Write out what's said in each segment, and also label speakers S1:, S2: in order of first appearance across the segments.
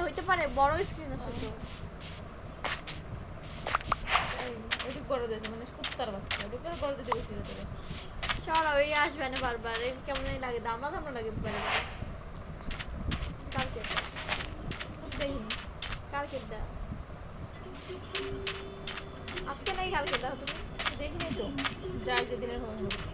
S1: হইতে পারে বড় স্ক্রিন আছে তো
S2: ওইটুকু বড় দিয়েছে মানে কুত্তার বাচ্চা ওইটুকু বড় দিতে গেছিল তোরে
S1: সরা ওই আসবে না বারবার কেমনই লাগে দামড়া লাগে বারবার কালকে
S2: দেখিনি
S1: কালকে দা আজকে নাই কালকে দাও তুমি
S2: দেখিনি তো যার যেদিনের হবে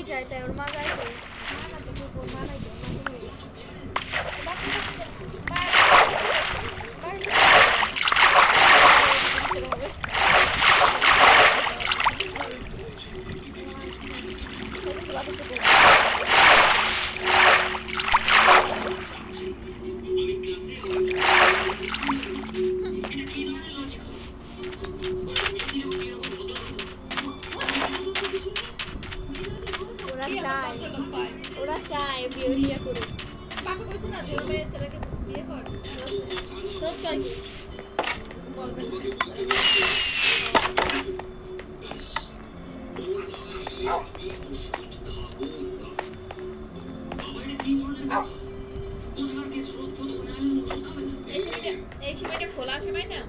S1: যাইতে ওর মা যাইতে না তো ওর মা নাই ওরা চায় বিয়ে করুক
S2: বাবা কইছে না যে মেয়ে ছেলেকে বিয়ে কর
S1: সত্যি
S2: বলবেন খোলা আসে ভাই না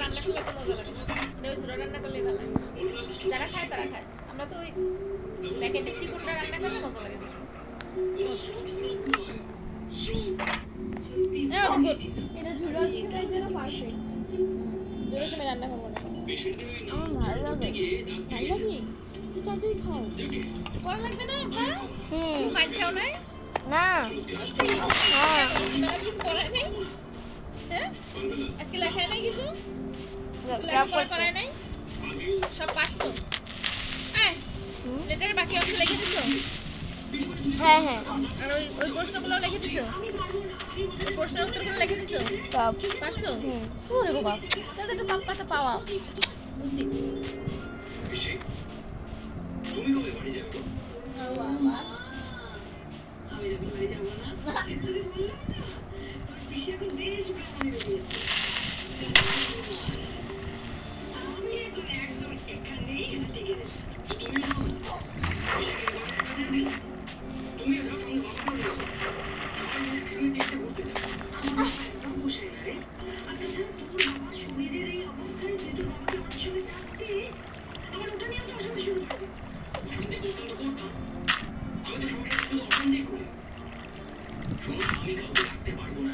S2: রান্না করলে তো মজা লাগে এটা ওই ঝোলা রান্না করলে ভালো লাগে যারা খায় তারা খায় আমরা তো ওই প্যাকেটের চিকনটা রান্না করলে মজা লাগে বেশি
S1: এটা ঝুলার ছিটার জন্য পারফেক্ট।
S2: জোরে সময় রান্না করবো না
S1: আমার ভালো লাগে।
S2: ভালো লাগি তুই তাড়াতাড়ি খাও করা লাগবে না মাইন খাও নাই
S1: না
S2: কিছু করায় নাই হ্যাঁ আজকে লেখায় নাই কিছু লেখাপড়া করায় নাই সব পারছো হ্যাঁ লেটারের বাকি অংশ লিখে দিছো
S1: হ্যাঁ হ্যাঁ
S2: আর ওই প্রশ্নগুলো লিখে দিছো প্রশ্নের উত্তরগুলো লিখে দিছো
S1: সব
S2: পারছো ওরে বাবা তাহলে তো পাপ্পাটা পাওয়া উচিত
S3: তুমি কবে বাড়ি যাবে গো?
S2: বাবা
S3: আমি যখন বাড়ি যাবো না পিসি এখন দেশ ভ্রমণে বেরিয়েছে আমি এখন একদম এখানেই হাঁটে গেছি তো তুমি তুমি যাও সঙ্গে বাবাকে বলেছো আমি একসঙ্গে দেখতে ঘুরতে যাবো আমার একদম পোষায় না রে আচ্ছা তোর বাবার শরীরের এই অবস্থায় যে তোর বাবাকে আমার সঙ্গে যাচ্ছে আমার ওটা নিয়ে তো অশান্তি শুরু করে অশান্তি করতাম তো করতাম আমি তো সবার সাথে শুধু অশান্তি করি শোনো আমি কাউকে রাখতে পারবো না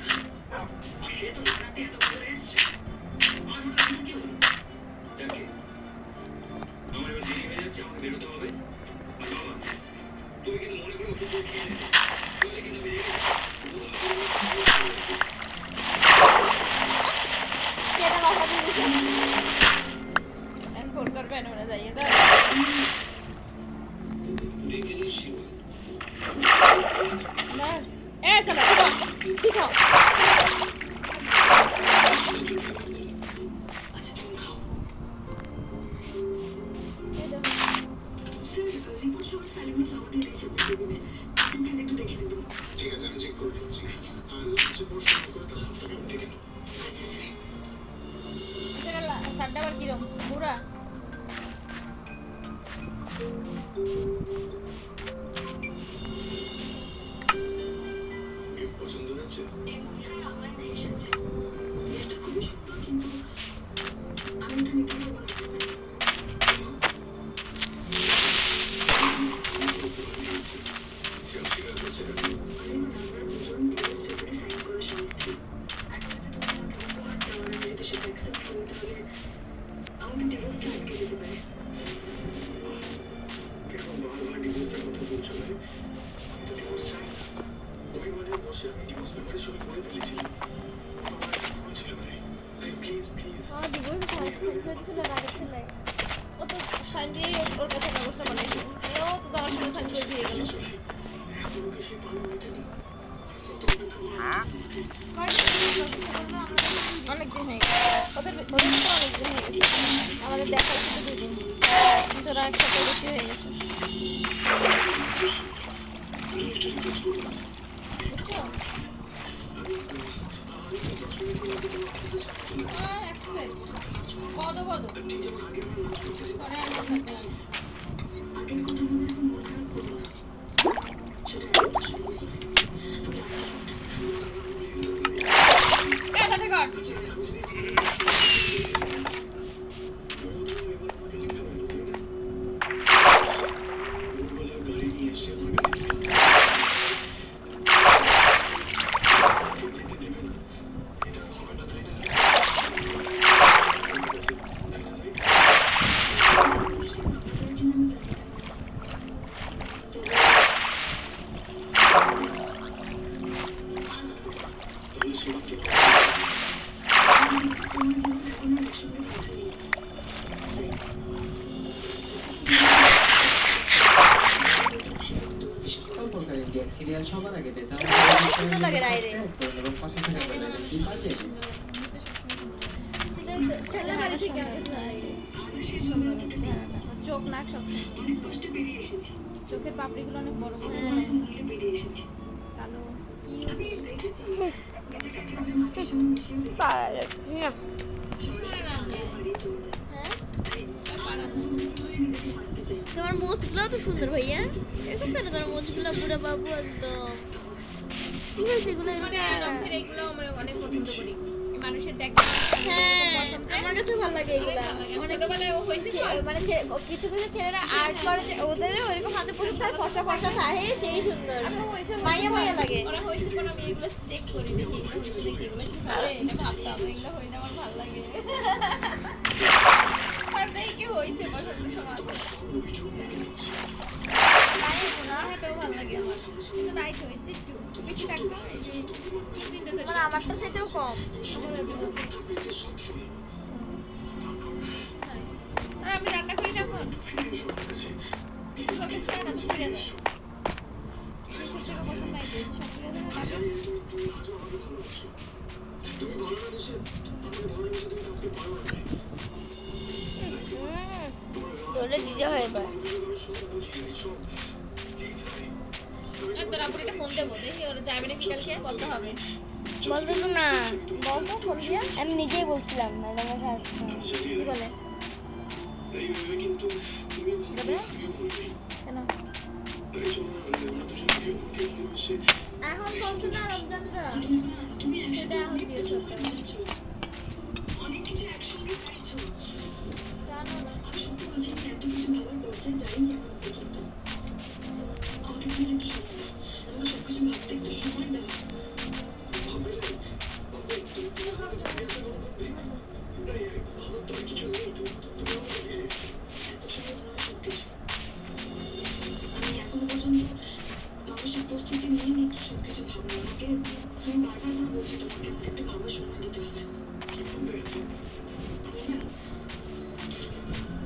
S3: আর সে তো রাখতে এত করে এসছে আর ওটা কিন্তু কি হলো যাকে আমার এবার দেরি হয়ে যাচ্ছে আমাকে বেরোতে হবে আর বাবা তুমি কিন্তু মনে করে ওষুধ খেয়ে নেবে তাহলে কিন্তু আমি রেগে
S1: কেটে মাথা দিয়ে দিছে।
S2: আমি ফোন করবে না যাই এটা
S3: দেখে যাচ্ছি
S2: না এ চলো ঠিক খাও
S3: আচ্ছা তুমি খাও
S1: এই দেখো
S3: স্যার রিপোর্ট সহ স্যালাইগুলো জমা দিয়ে দিয়েছে প্রতিদিনে আপনি প্লিজ একটু দেখে দেবেন
S4: ঠিক আছে আমি চেক করে নিচ্ছি আর লাঞ্চে পড়াশোনা করে তাহলে আপনাকে আমি ডেকে নেবো
S3: আচ্ছা স্যার
S2: সারটা আবার কিরম পুরা
S4: গিফট পছন্দ হয়েছে
S3: এই মনে হয় অনলাইনে এসেছে গিফটটা খুবই সুন্দর কিন্তু আমি এটা নিতে পারবো না
S4: সে অস্বীকার করছে কেন
S3: আমি আমার দুজন ডিভোর্স পেপারে সাইন করা স্বামী স্ত্রী এখন যদি তুমি আমাকে উপহার দাও আর আমি যদি সেটা অ্যাকসেপ্ট করি তাহলে আমাদের ডিভোর্সটা আটকে যেতে পারে
S4: কেন বারবার ডিভোর্সের কথা বলছো ভাই আমি তো ডিভোর্স চাই না রবিবারের বসে আমি ডিভোর্স পেপারে সই করে ফেলেছিলাম আমার একটা ভুল ছিল ভাই ভাই প্লিজ প্লিজ
S1: আমার ডিভোর্স সার্টিফিকেট ছিল আগে ছিল।
S2: ও তো সাইন দিয়ে ওর কাছে কাগজটা বানাইছে ও তো যাওয়ার সময় সাইন করে দিয়ে গেল
S4: এত লোকে সে ভালো মেটেনি কত অপেক্ষা
S2: অনেকদিন হয়ে গেছে ওদের তো অনেকদিন হয়ে গেছে আমাদের দেখা হচ্ছে 2 দিন কিন্তু ওরা এক সপ্তাহ বেশি হয়ে গেছে
S4: আমি এটা রিকোয়েস্ট করবো
S2: বুঝছো
S4: আমি তো 10 মিনিটের মধ্যে তোমার অফিসে চলে আসবো
S2: অ্যাকসেপ্ট কত কত
S4: ঠিক যেমন আগে আমি লাঞ্চ করতেছি
S2: পরে আর মনে থাকবে না।
S3: আগের কথা ভেবে এখন মন খারাপ করবো না সেটা একটা সমস্যা নেই আমি রাখছি ফোনটা
S2: এ তাতে কর
S4: গাড়ি নিয়ে এসে আমার গাড়ি থেকে যেতে দেবে না এটা হবে না তাই না
S3: মুশকিল বাজার কিনা আমি জানি না
S4: তাহলে সেবাকে
S3: তোমার জীবনে এখন আর এসবের কথা নেই তাই এটা ছিল তোমার বিষয়
S5: সম্পর্কের ইন্ডিয়ান সিরিয়াল সবার আগে পেতাম
S1: সুন্দর লাগে রাইরে।
S5: এবং পাশে থাকা বেলাটি বাজে
S1: ঠেলা বাড়ি থেকে আগে
S3: আজ আর সেই ঝগড়াটা নেই
S2: চোখ নাক সব
S3: অনেক কষ্টে বেরিয়ে এসেছি
S2: চোখের পাপড়িগুলো অনেক বড় বড়
S3: অনেক মূল্যে বেরিয়ে এসেছি
S2: কালো
S3: আমি দেখেছি নিজেকে একেবারে মাটির সঙ্গে মিশিয়ে দেখেছি সঙ্গে সঙ্গে হারিয়ে চলে যায় তাই নিজেকে মানতে চাই
S1: তোমার মোচগুলো তো সুন্দর ভাইয়া। এরকম কেন তোমার মোচগুলো বুড়া বাবু একদম কি হয়েছে এগুলো
S2: মানে রঙের এইগুলো আমি অনেক পছন্দ করি মানুষের দেখতে
S1: হ্যাঁ
S2: পশম যে
S1: আমার কাছে ভালো লাগে এগুলা
S2: অনেক ছোটবেলায় ও হয়েছে
S1: মানে কিছু কিছু ছেলেরা আর্ট করে যে ওদের ওইরকম হাতে পরিষ্কার ফসা ফসা থাকে সেই সুন্দর মাইয়া মাইয়া লাগে
S2: ওরা হয়েছে কোন আমি এগুলো চেক করি দেখি এগুলো হয়েছে দেখি এগুলো কি করে এটা ভাবতাম এগুলো হইলে আমার ভালো লাগে আর দেখি হয়েছে পছন্দ সমাজ তো ভালো লাগে আমার কিন্তু নাই তো একটু বেশি থাকতো
S1: মানে আমারটা চাইতেও কম
S2: আর আমি রান্না করি না এখন সবকে চাই না ছিঁড়ে দেয় যেসব জায়গা পছন্দ নাই যে সব ছিঁড়ে দেয় না
S1: তোরে দিতে হয় এবার
S2: তোর আপুর একটা ফোন দেবো দেখি ওরা যাবে নাকি কালকে বলতে হবে
S1: বলতে তো না বলতো ফোন দিয়ে আমি নিজেই বলছিলাম ম্যাডামের সাথে কি বলে কেন এখন বলছে না রমজানরা সেটা এখন জিজ্ঞেস করতে
S3: অনেক কিছু একসঙ্গে চাইছো
S1: জানো না
S3: আমি সত্যি বলছি আমি এত কিছু ভাবার পর্যায়ে যাইনি এখন পর্যন্ত আমাকে প্লিজ একটু সময় দাও আমাকে সব কিছু ভাবতে একটু সময় দাও এত সহজ নয় সব কিছু আমি এখনো পর্যন্ত মানসিক প্রস্তুতি নিয়ে একটু সব কিছু ভাবো আমাকে তুমি বারবার করে বলছি তোমাকে আমাকে একটু ভাবার সময় দিতে হবে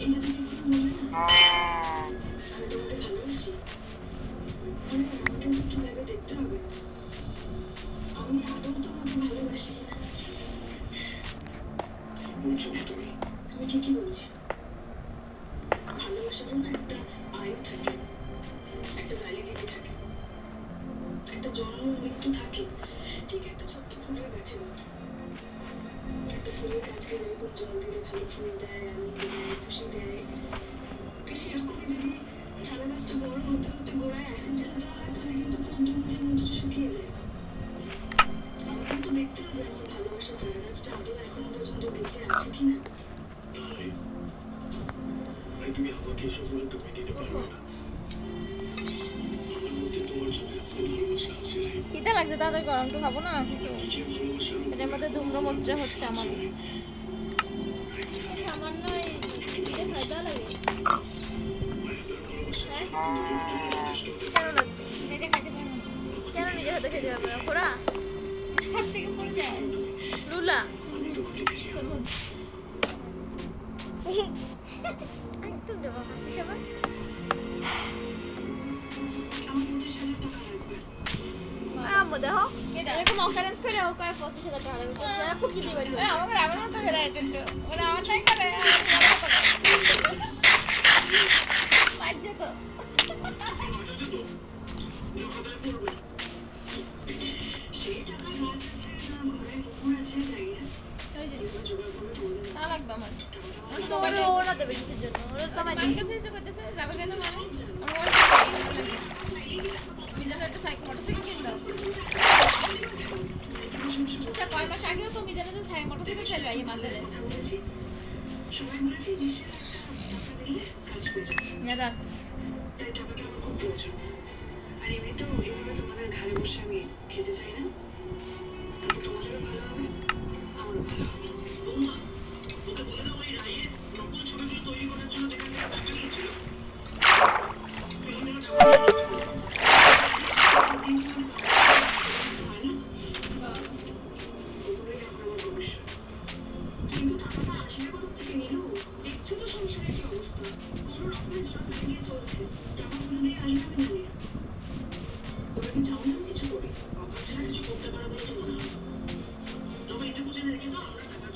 S3: এই যে তুমি কথা বললে না আমি তোমাকে ভালোবাসি আমাকে একটু ভেবে দেখতে হবে আমি আদৌ তোমাকে ভালোবাসি কিনা আমি ঠিকই বলছি ভালোবাসারও না একটা আয়ু থাকে একটা ভ্যালিডিটি থাকে একটা জন্ম মৃত্যু থাকে ঠিক একটা ছোট্ট ফুলের গাছের মতো একটা ফুলের গাছকে যেরকম জল দিলে ভালো ফুল দেয় আনন্দ দেয় খুশি দেয় তো সেরকমই যদি চারা গাছটা বড় হতে হতে গোড়ায় অ্যাসিড ঢেলে দেওয়া হয় তাহলে কিন্তু প্রান্তমূলের মঞ্চটা শুকিয়ে যায় আমাকে তো দেখতে হবে আমার ভালোবাসা চারা গাছটা আদৌ এখনো পর্যন্ত বেঁচে আছে কিনা
S4: তুমি আমাকে এসব বলে তুমি দিতে পারবে না আমার মধ্যে তোমার জন্য এখনো ভালোবাসা আছে
S1: খিদে লাগছে তাদের গরমটা খাবো না কিছু
S4: যে ভালোবাসার
S1: এটার মধ্যে ধুম্র মচড়া হচ্ছে আমার সামান্য খাইতে লাগে কেন লাগবে
S2: এটা খাইতে পারবো না
S1: কেন নিজের হাতে খেতে পারবে না খোড়া
S2: হাত থেকে পড়ে যায়
S1: লুলা
S2: তোর মধ্যে
S1: একদম দেবো হাসি খাবার
S3: আমার 25,000 টাকা লাগবে
S1: আম্মু দেখো এরকম অকারেন্স করে ও কয় 25,000 টাকা লাগবে তারা ফুকি দিয়ে বাড়ি
S2: আমাকে আমার মতো বেড়ায় একটু মানে আমার টাই করে বাজছে তো
S3: সেই টাকা গাছ আছে না ঘরে পুকুর আছে জানি না
S2: ওই যে
S3: এবার জোগাড় করে তোমাদের
S2: তা লাগবে আমার
S1: তোমার ওরা দেবে কিসের জন্য ওরা তোমার
S2: আমার কাছে এসে করতেছে যাবে কেন মানে আমার মিজানের একটা সাইকেল মোটরসাইকেল কিনে দাও আচ্ছা কয় মাস আগেও তো মিজানের তো মোটরসাইকেল চাইলো এই মাদারে
S3: কথা বলেছি সবাই বলেছি নিশ্চয় টাকা দিলে কাজ হয়ে যাবে
S1: দাদা
S3: তাই টাকাটা আমার খুব প্রয়োজন আর এমনিতেও এভাবে তোমাদের ঘরে বসে আমি খেতে চাই না তাতে তোমাদেরও ভালো হবে আমারও ভালো হবে
S4: ওকে বলে দাও এই রায়ে নকল ছবিগুলো তৈরি করার জন্য যেখানে টাকা নিয়েছিল
S3: ওগুলোই এখন আমার ভবিষ্যৎ কিন্তু টাকাটা আসবে কোথা থেকে নিলু দেখছো তো সংসারের কি অবস্থা কোনো রকমের জোড়া লাগিয়ে চলছে টাকা কোনোদিন আসবে আমি জানি না তোমরা কি চাও না আমি কিছু করি
S4: অকাল ছাড়া কিছু করতে পারে বলে তো মনে হয় তবে এটুকু জেনে রেখে দাও আমরা টাকা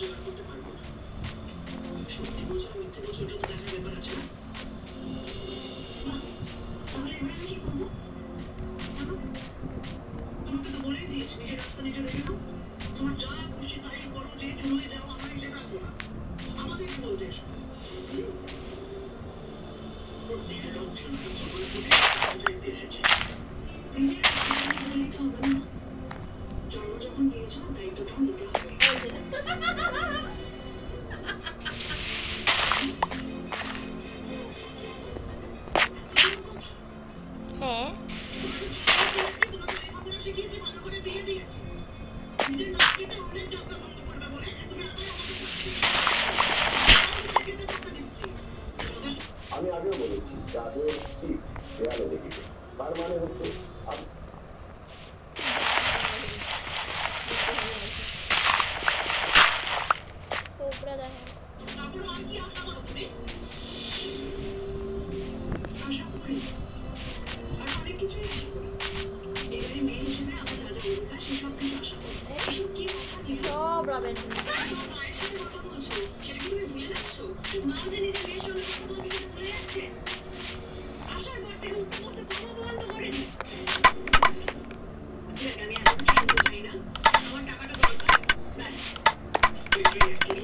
S1: দেখেন
S3: তারপরে আর কি আশা করো তুমি? আশা করি আর অনেক কিছুই আশা করি। এবারে মেয়ে হিসেবে আমার যা যা অধিকার সেসব কিছু আশা করি। এসব কি কথা নিয়ে
S1: সব রাবেন
S3: তোমার মায়ের সাথে কথা বলছো সেটা কি তুমি ভুলে যাচ্ছ? মা যে নিজের মেয়ের সঙ্গে কথা বলছে সেটা ভুলে যাচ্ছে? আসার পর থেকে উঠতে বসতে কোনো বন্ধ করেনি। দেখ, আমি এত কিছু শুনতে চাই না, আমার টাকাটা দরকার, ব্যাস।
S4: এই একটু